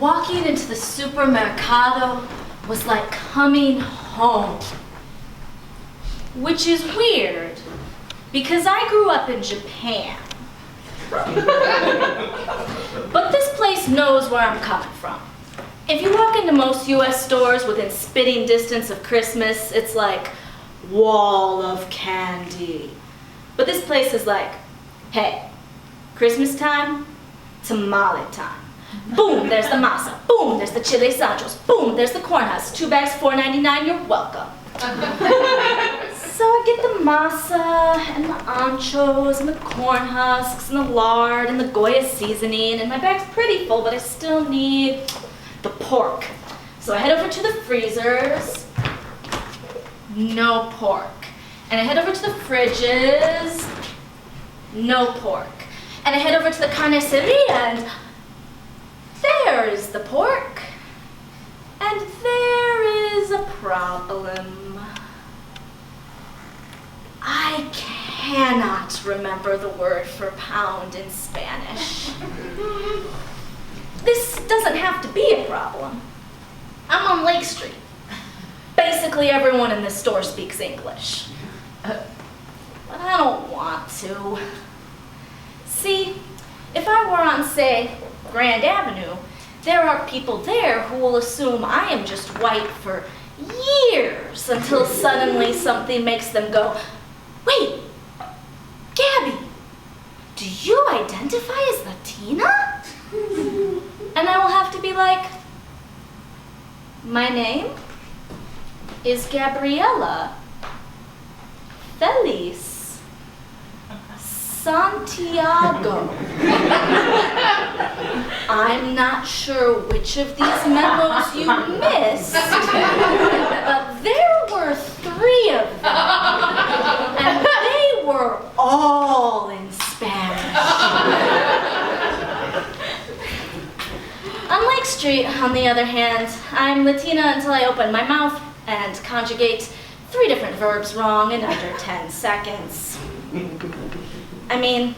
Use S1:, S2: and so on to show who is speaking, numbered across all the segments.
S1: Walking into the supermercado was like coming home. Which is weird, because I grew up in Japan. But this place knows where I'm coming from. If you walk into most US stores within spitting distance of Christmas, it's like wall of candy. But this place is like, hey, Christmas time, tamale time. Boom, there's the masa. Boom, there's the chile sanchos. Boom, there's the corn husks. 2 bags, $4.99, you're welcome. So I get the masa and the anchos and the corn husks and the lard and the Goya seasoning, and my bag's pretty full, but I still need the pork. So I head over to the freezers, no pork. And I head over to the fridges, no pork. And I head over to the carniceria, and there is the pork. And there is a problem. I cannot remember the word for pound in Spanish. This doesn't have to be a problem. I'm on Lake Street. Basically everyone in this store speaks English. But I don't want to. See, if I were on, say, Grand Avenue, there are people there who will assume I am just white for years until suddenly something makes them go, wait, Gabby, do you identify as Latina? And I will have to be like, my name is Gabriela Feliz Santiago. I'm not sure which of these memos you missed, but there were 3 of them, and they were all in Spanish. On Lake Street, on the other hand, I'm Latina until I open my mouth and conjugate 3 different verbs wrong in under 10 seconds. I mean,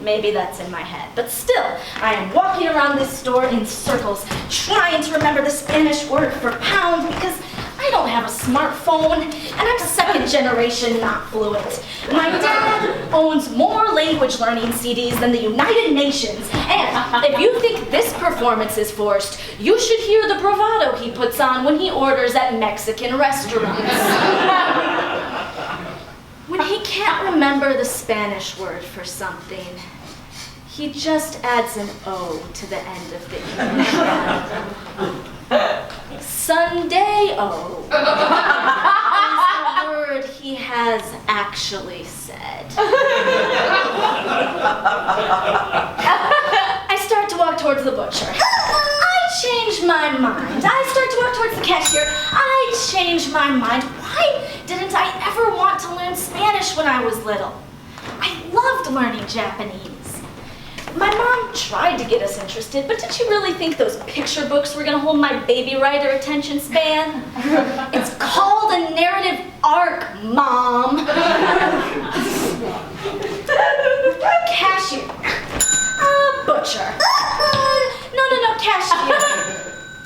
S1: maybe that's in my head, but still, I am walking around this store in circles, trying to remember the Spanish word for pound because I don't have a smartphone, and I'm 2nd generation not fluent. My dad owns more language learning CDs than the United Nations, and if you think this performance is forced, you should hear the bravado he puts on when he orders at Mexican restaurants. When he can't remember the Spanish word for something, he just adds an O to the end of the English one. Sunday-o is the word he has actually said. I start to walk towards the butcher. I change my mind. I start to walk towards the cashier. I change my mind. Why didn't I ever want to learn Spanish when I was little? I loved learning Japanese. My mom tried to get us interested, but did she really think those picture books were going to hold my baby writer attention span? It's called a narrative arc, Mom. Cashier. Butcher. No, cashier.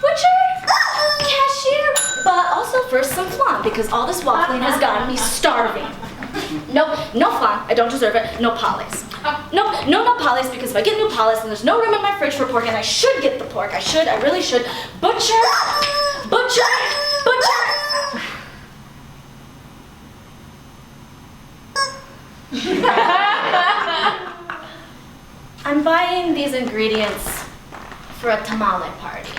S1: Butcher? Cashier? But also first some flan, because all this waffling has gotten me starving. Nope, no flan, I don't deserve it, no polys. Nope, no polys, because if I get new polys, then there's no room in my fridge for pork, and I should get the pork, I really should. Butcher! I'm buying these ingredients for a tamale party.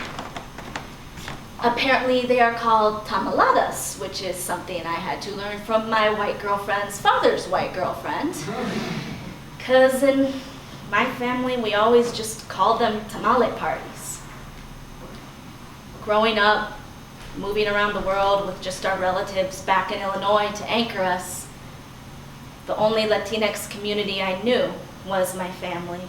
S1: Apparently they are called tamaladas, which is something I had to learn from my white girlfriend's father's white girlfriend. Because in my family, we always just called them tamale parties. Growing up, moving around the world with just our relatives back in Illinois to anchor us, the only Latinx community I knew was my family.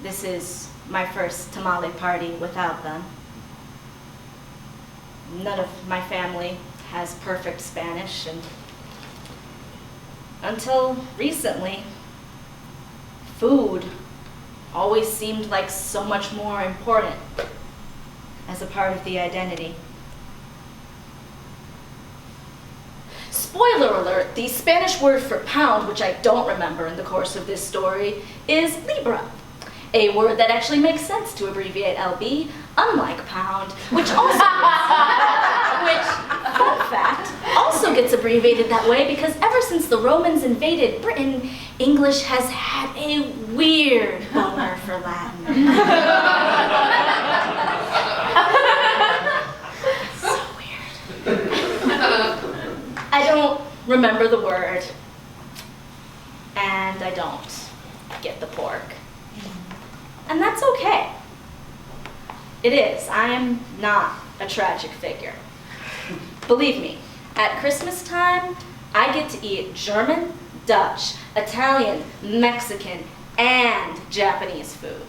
S1: This is my first tamale party without them. None of my family has perfect Spanish, and until recently, food always seemed like so much more important as a part of the identity. Spoiler alert, the Spanish word for pound, which I don't remember in the course of this story, is libra, a word that actually makes sense to abbreviate LB, unlike pound, which also fun fact, also gets abbreviated that way because ever since the Romans invaded Britain, English has had a weird boner for Latin. So weird. I don't remember the word, and I don't get the pork. And that's okay. It is. I am not a tragic figure. Believe me, at Christmas time, I get to eat German, Dutch, Italian, Mexican, and Japanese food.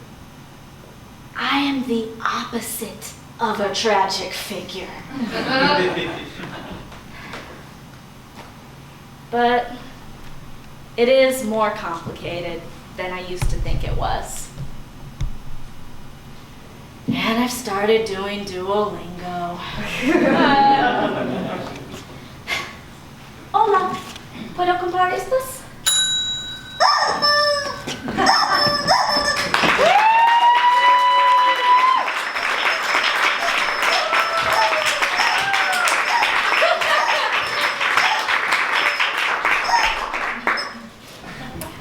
S1: I am the opposite of a tragic figure. But it is more complicated than I used to think it was. And I've started doing Duolingo. Hola, ¿puedo comprar estos?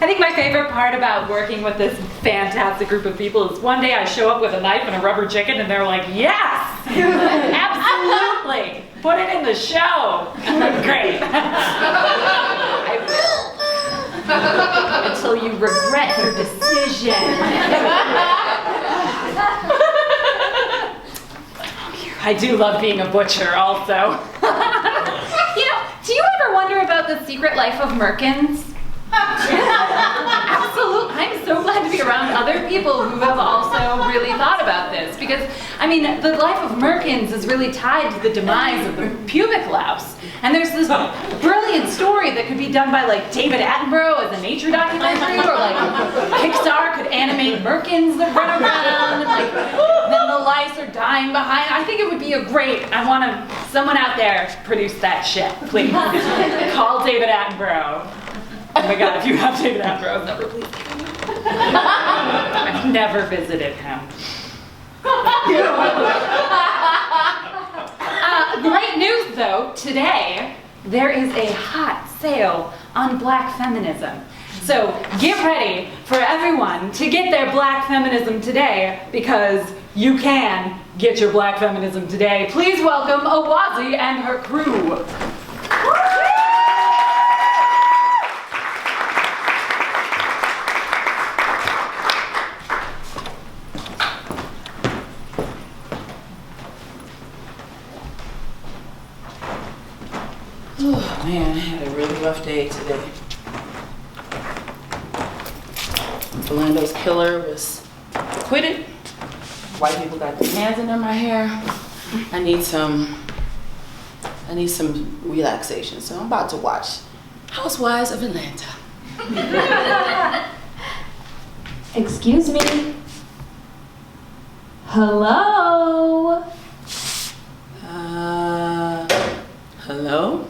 S2: I think my favorite part about working with this fantastic group of people is one day I show up with a knife and a rubber chicken and they're like, yes, absolutely, put it in the show. I'm like, great. I will. Until you regret your decision. I do love being a butcher also.
S3: Do you ever wonder about the secret life of merkins? Absolutely. I'm so glad to be around other people who have also really thought about this because, I mean, the life of merkins is really tied to the demise of the pubic louse. And there's this brilliant story that could be done by like David Attenborough as a nature documentary, or like Pixar could animate merkins that run around and like then the lice are dying behind. I think it would be I want someone out there produce that shit, please. Call David Attenborough. Oh my God, if you have David Attenborough's number, please. I've never visited him. Great news though, today there is a hot sale on Black feminism. So get ready for everyone to get their Black feminism today because you can get your Black feminism today. Please welcome Awazi and her crew.
S4: Oh man, I had a really rough day today. Orlando's killer was acquitted. White people got their hands in my hair. I need some relaxation, so I'm about to watch Housewives of Atlanta.
S5: Excuse me. Hello?
S4: Hello?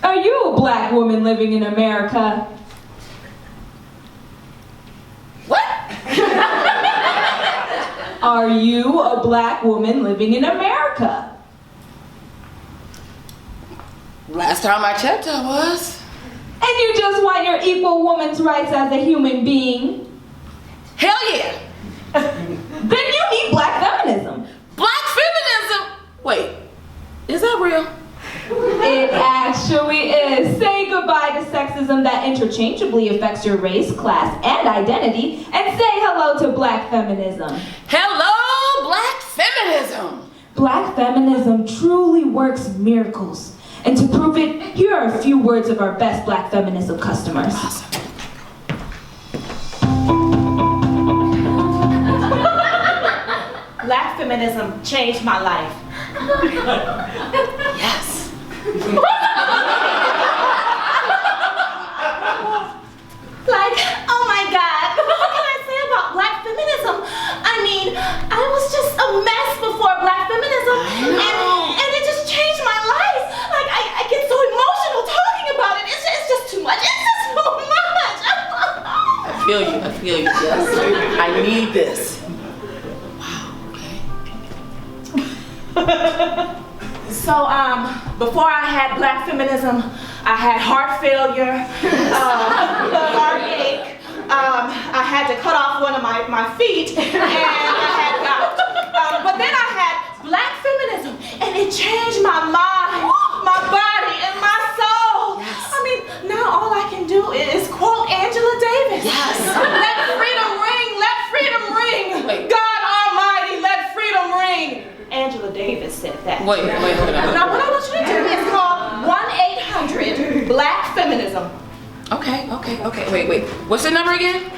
S5: Are you a Black woman living in America?
S4: What?
S5: Are you a Black woman living in America?
S4: Last time I checked, I was.
S5: And you just want your equal woman's rights as a human being?
S4: Hell yeah!
S5: Then you need Black feminism.
S4: Black feminism? Wait, is that real?
S5: It actually is. Say goodbye to sexism that interchangeably affects your race, class, and identity, and say hello to Black feminism.
S4: Hello, Black feminism!
S5: Black feminism truly works miracles. And to prove it, here are a few words of our best Black feminism customers.
S4: Awesome.
S6: Black feminism changed my life.
S4: Yes.
S6: Like, oh my God, what can I say about Black feminism? Black Feminism, and it just changed my life. Like I get so emotional talking about it. It's just too much. It's just too much.
S4: I feel you, yes. I need this. Wow, okay.
S6: So, before I had Black Feminism, I had heart failure, heartache, I had to cut off one of my feet, and I had gout. But then I had Black Feminism, and it changed my mind, my body, and my soul.
S4: Yes.
S6: I mean, now all I can do is quote Angela Davis.
S4: Yes.
S6: Let freedom ring, let freedom ring.
S4: Wait.
S6: God Almighty, let freedom ring. Angela Davis said that.
S4: Wait, hold on.
S6: Now, what I want you to do is call 1-800 Black Feminism.
S4: Okay. Wait. What's the number again?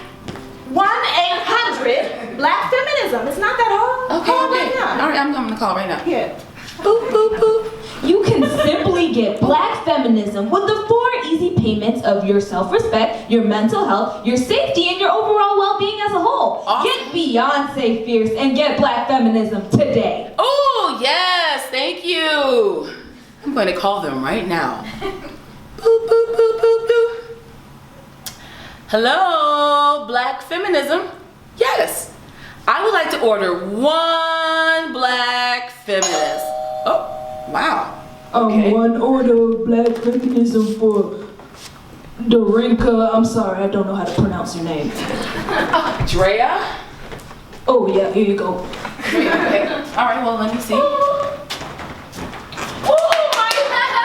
S6: 1-800 Black Feminism. It's not that hard. Call right now.
S4: All right, I'm gonna call right now.
S6: Here.
S5: Boop, boop, boop. You can simply get Black Feminism with the 4 easy payments of your self-respect, your mental health, your safety, and your overall well-being as a whole.
S4: Awesome.
S5: Get Beyonce fierce and get Black Feminism today.
S4: Oh, yes, thank you. I'm going to call them right now. Boop, boop, boop, boop, boop. Hello, Black Feminism. Yes, I would like to order 1 Black Feminist. Oh, wow. Okay.
S5: One order of Black Feminism for Dorinka. I'm sorry, I don't know how to pronounce your name.
S4: Drea?
S5: Oh yeah, here you go.
S4: Okay. All right, well, let me see.